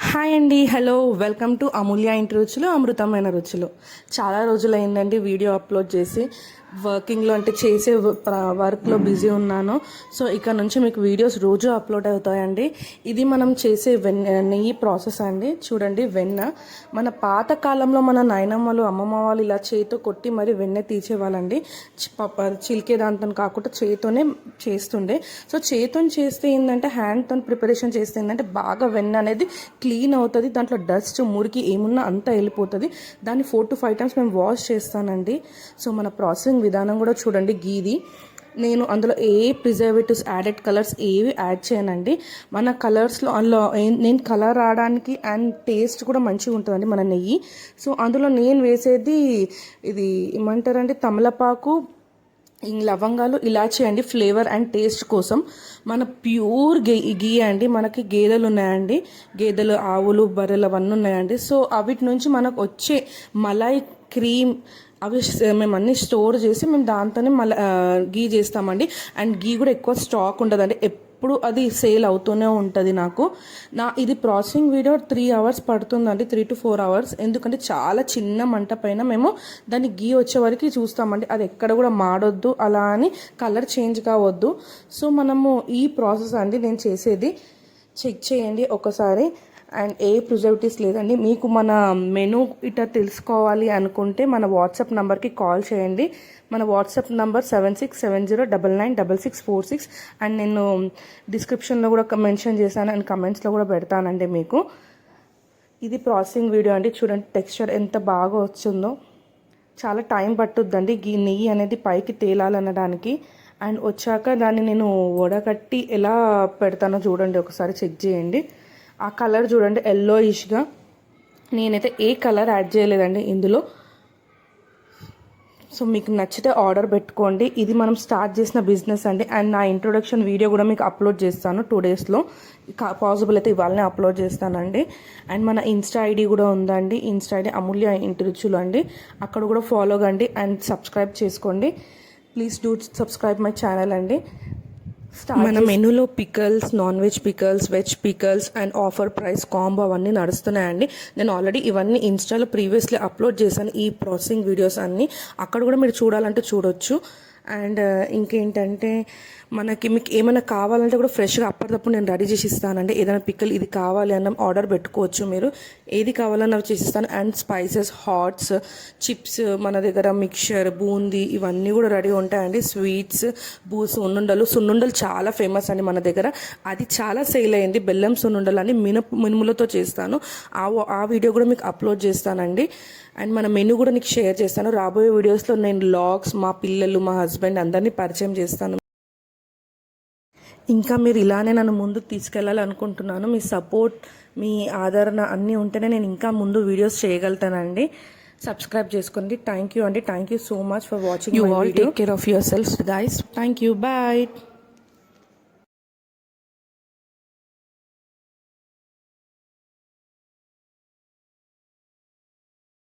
Hi అండి, hello, welcome to అమూల్య ఇంటి రుచులు, అమృతమైన రుచులు. చాలా రోజులైందండి వీడియో అప్లోడ్ చేసి. వర్కింగ్లో అంటే చేసే వర్క్లో బిజీ ఉన్నాను. సో ఇక్కడ నుంచి మీకు వీడియోస్ రోజు అప్లోడ్ అవుతాయండి. ఇది మనం చేసే నెయ్యి ప్రాసెస్ అండి. చూడండి, వెన్న మన పాత కాలంలో మన నాయనమ్మలు అమ్మమ్మ వాళ్ళు ఇలా చేతితో కొట్టి మరి వెన్న తీసేవాళ్ళండి. చిలికే దాంతో కాకుండా చేతితోనే చేస్తుండే. సో చేతితో చేస్తే ఏంటంటే, హ్యాండ్తో ప్రిపరేషన్ చేస్తే ఏంటంటే బాగా వెన్న అనేది క్లీన్ అవుతుంది. దాంట్లో డస్ట్ మురికి ఏమున్నా అంతా వెళ్ళిపోతుంది. దాన్ని 4 to 5 times మేము వాష్ చేస్తానండి. సో మన ప్రాసెసింగ్ విధానం కూడా చూడండి. గీది నేను అందులో ఏ ప్రిజర్వేటివ్స్ యాడెడ్ కలర్స్ ఏవి యాడ్ చేయనండి. మన కలర్స్లో అందులో నేను కలర్ రావడానికి అండ్ టేస్ట్ కూడా మంచిగా ఉంటుందండి మన నెయ్యి. సో అందులో నేను వేసేది ఇది ఏమంటారండి, తమలపాకు, లవంగాలు, ఇలాచీ అండి, ఫ్లేవర్ అండ్ టేస్ట్ కోసం. మన ప్యూర్ గీ అండి. మనకి గేదెలు ఉన్నాయండి, గేదెలు, ఆవులు, బర్రెలు అవన్నీ ఉన్నాయండి. సో అవిటి నుంచి మనకు వచ్చే మలై, క్రీమ్ అవి మేము అన్నీ స్టోర్ చేసి మేము దాంతోనే గీ చేస్తామండి. అండ్ గీ కూడా ఎక్కువ స్టాక్ ఉండదండి, ఎప్పుడు అది సేల్ అవుతూనే ఉంటుంది. ఇది ప్రాసెసింగ్ వీడియో 3 hours పడుతుందండి, 3 to 4 hours. ఎందుకంటే చాలా చిన్న మంట పైన మేము దాన్ని గీ వచ్చే వరకు చూస్తామండి. అది ఎక్కడ కూడా మాడొద్దు, అలా అని కలర్ చేంజ్ కావద్దు. సో మనము ఈ ప్రాసెస్ అండి నేను చేసేది. చెక్ చేయండి ఒకసారి. అండ్ ఏ ప్రిజర్వేటివ్స్ లేదండి. మీకు మన మెనూ ఇట్లా తెలుసుకోవాలి అనుకుంటే మన వాట్సాప్ నెంబర్కి కాల్ చేయండి. మన వాట్సాప్ నెంబర్ 7670996646. అండ్ నేను డిస్క్రిప్షన్లో కూడా మెన్షన్ చేశాను అండ్ కమెంట్స్లో కూడా పెడతానండి మీకు. ఇది ప్రాసెసింగ్ వీడియో అండి. చూడండి టెక్స్చర్ ఎంత బాగా వచ్చిందో. చాలా టైం పట్టుద్దండి ఈ నెయ్యి అనేది పైకి తేలాలనడానికి. అండ్ వచ్చాక దాన్ని నేను వడగట్టి ఎలా పెడతానో చూడండి, ఒకసారి చెక్ చేయండి. ఆ కలర్ చూడండి, ఎల్లోయిష్గా. నేనైతే ఏ కలర్ యాడ్ చేయలేదండి ఇందులో. సో మీకు నచ్చితే ఆర్డర్ పెట్టుకోండి. ఇది మనం స్టార్ట్ చేసిన బిజినెస్ అండి. అండ్ నా ఇంట్రొడక్షన్ వీడియో కూడా మీకు అప్లోడ్ చేస్తాను 2 daysలో. పాసిబుల్ అయితే ఇవాళనే అప్లోడ్ చేస్తానండి. అండ్ మన ఇన్స్టా ఐడి కూడా ఉందండి. ఇన్స్టా ఐడి అమూల్య ఇంటి రుచులు అండి. అక్కడ కూడా ఫాలో కండి అండ్ సబ్స్క్రైబ్ చేసుకోండి. Please do subscribe my channel అండి. మన మెనూలో pickles, non veg pickles, veg pickles and offer price combo అవన్నీ నడుస్తున్నాయండి. నేను ఆల్రెడీ ఇవన్నీ ఇన్స్టాలో ప్రీవియస్లీ అప్లోడ్ చేశాను, ఈ ప్రాసెసింగ్ వీడియోస్ అన్నీ. అక్కడ కూడా మీరు చూడాలంటే చూడొచ్చు. అండ్ ఇంకేంటంటే, మీకు ఏమైనా కావాలంటే కూడా ఫ్రెష్గా అప్పటికప్పుడు నేను రెడీ చేసి ఇస్తానండి. ఏదైనా పిక్కలు ఇది కావాలి అన్న ఆర్డర్ పెట్టుకోవచ్చు మీరు. ఏది కావాలన్నా చేసిస్తాను. అండ్ స్పైసెస్, హాట్స్, చిప్స్, మన దగ్గర మిక్చర్, బూందీ ఇవన్నీ కూడా రెడీ ఉంటాయండి. స్వీట్స్, సున్నుండలు చాలా ఫేమస్ అండి మన దగ్గర. అది చాలా సేల్ అయింది. బెల్లం సున్నుండలు అని మినుములతో చేస్తాను. ఆ వీడియో కూడా మీకు అప్లోడ్ చేస్తానండి. అండ్ మన మెనూ కూడా నీకు షేర్ చేస్తాను. రాబోయే వీడియోస్లో నేను వ్లాగ్స్, మా పిల్లలు, మా హస్బెండ్ అందరినీ పరిచయం చేస్తాను. ఇంకా మీరు ఇలానే నన్ను ముందుకు తీసుకెళ్ళాలనుకుంటున్నాను. మీ సపోర్ట్, మీ ఆదరణ అన్నీ ఉంటేనే నేను ఇంకా ముందు వీడియోస్ చేయగలుగుతానండి. సబ్స్క్రైబ్ చేసుకోండి. థ్యాంక్ యూ అండి. Thank you so much for watching. You all take care of your selfs guys. Thank you. Bye.